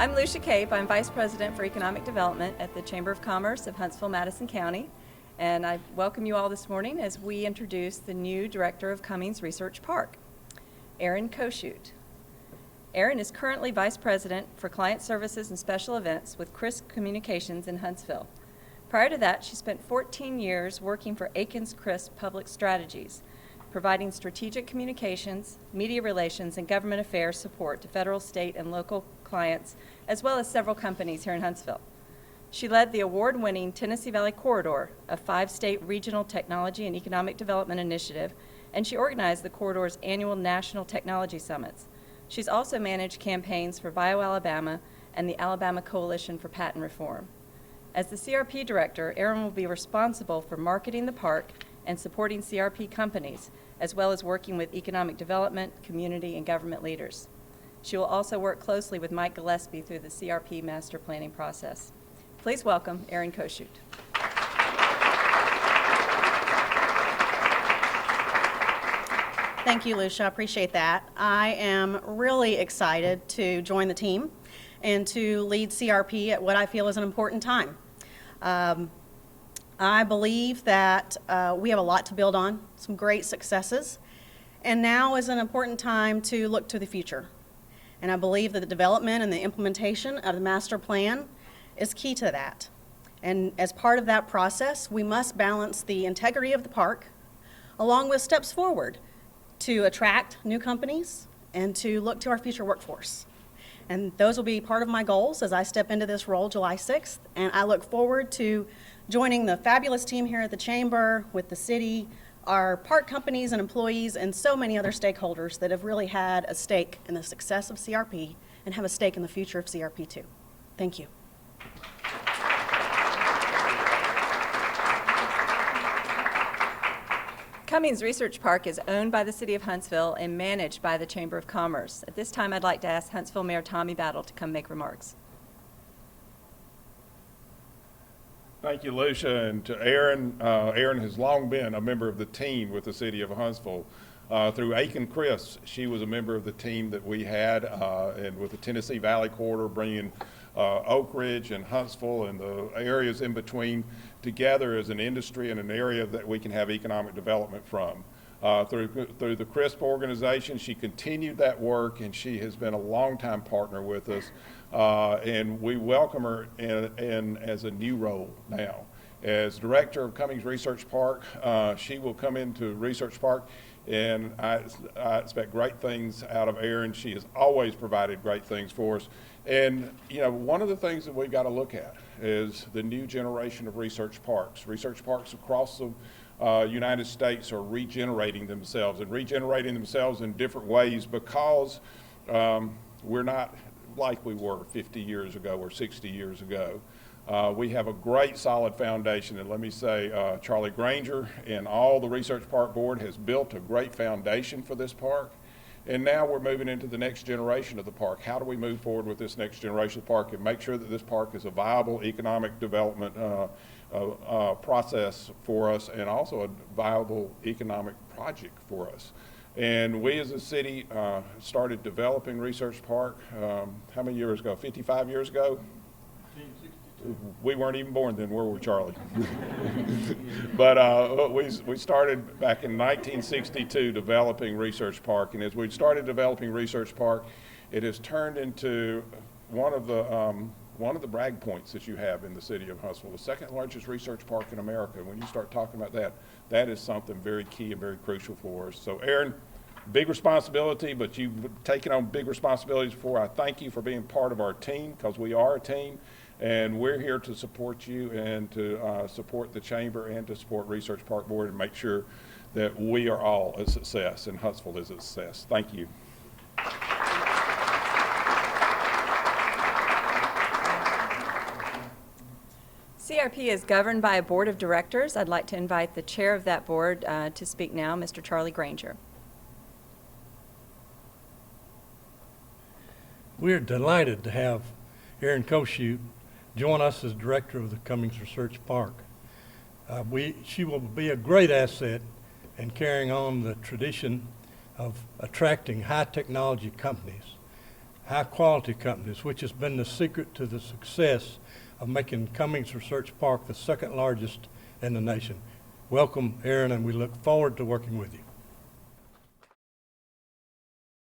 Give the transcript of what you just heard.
I'm Lucia Cape. I'm Vice President for Economic Development at the Chamber of Commerce of Huntsville, Madison County. And I welcome you all this morning as we introduce the new Director of Cummings Research Park, Erin Koshut. Erin is currently Vice President for Client Services and Special Events with CRIS Communications in Huntsville. Prior to that, she spent 14 years working for AkinsCrisp Public Strategies, providing strategic communications, media relations, and government affairs support to federal, state, and local clients, as well as several companies here in Huntsville. She led the award-winning Tennessee Valley Corridor, a 5-state regional technology and economic development initiative, and she organized the corridor's annual national technology summits. She's also managed campaigns for BioAlabama and the Alabama Coalition for Patent Reform. As the CRP Director, Erin will be responsible for marketing the park and supporting CRP companies, as well as working with economic development, community, and government leaders. She will also work closely with Mike Gillespie through the CRP master planning process. Please welcome Erin Koshut. Thank you, Lucia. I appreciate that. I am really excited to join the team and to lead CRP at what I feel is an important time. I believe that we have a lot to build on, some great successes, and now is an important time to look to the future. And I believe that the development and the implementation of the master plan is key to that. And as part of that process, we must balance the integrity of the park along with steps forward to attract new companies and to look to our future workforce. And those will be part of my goals as I step into this role July 6th. And I look forward to joining the fabulous team here at the Chamber, with the city, our park companies and employees, and so many other stakeholders that have really had a stake in the success of CRP and have a stake in the future of CRP too. Thank you. Cummings Research Park is owned by the City of Huntsville and managed by the Chamber of Commerce. At this time, I'd like to ask Huntsville Mayor Tommy Battle to come make remarks. Thank you, Lucia, and to Erin. Erin has long been a member of the team with the City of Huntsville. Through AkinsCrisp, she was a member of the team that we had, and with the Tennessee Valley Corridor, bringing Oak Ridge and Huntsville and the areas in between together as an industry and an area that we can have economic development from. Through the CRISP organization, she continued that work, and she has been a longtime partner with us, and we welcome her in as a new role now. As Director of Cummings Research Park, she will come into Research Park, and I expect great things out of Erin. She has always provided great things for us. And, you know, one of the things that we've got to look at is the new generation of research parks. Research parks across the United States are regenerating themselves in different ways because we're not like we were 50 years ago or 60 years ago. We have a great solid foundation, and let me say Charlie Granger and all the Research Park Board has built a great foundation for this park. And now we're moving into the next generation of the park. How do we move forward with this next generation of the park and make sure that this park is a viable economic development process for us, and also a viable economic project for us? And we as a city started developing Research Park, how many years ago? 55 years ago? We weren't even born then, were we, Charlie? But we started back in 1962 developing Research Park, and as we started developing Research Park, it has turned into one of the brag points that you have in the city of Huntsville, the second largest research park in America. When you start talking about that, that is something very key and very crucial for us. So, Erin, big responsibility, but you've taken on big responsibilities before. I thank you for being part of our team, because we are a team. And we're here to support you and to support the Chamber and to support Research Park Board and make sure that we are all a success and Huntsville is a success. Thank you. CRP is governed by a board of directors. I'd like to invite the chair of that board to speak now, Mr. Charlie Granger. We're delighted to have Erin Koshut join us as director of the Cummings Research Park. She will be a great asset in carrying on the tradition of attracting high technology companies high-quality companies, which has been the secret to the success of making Cummings Research Park the second largest in the nation. Welcome, Erin, and we look forward to working with you.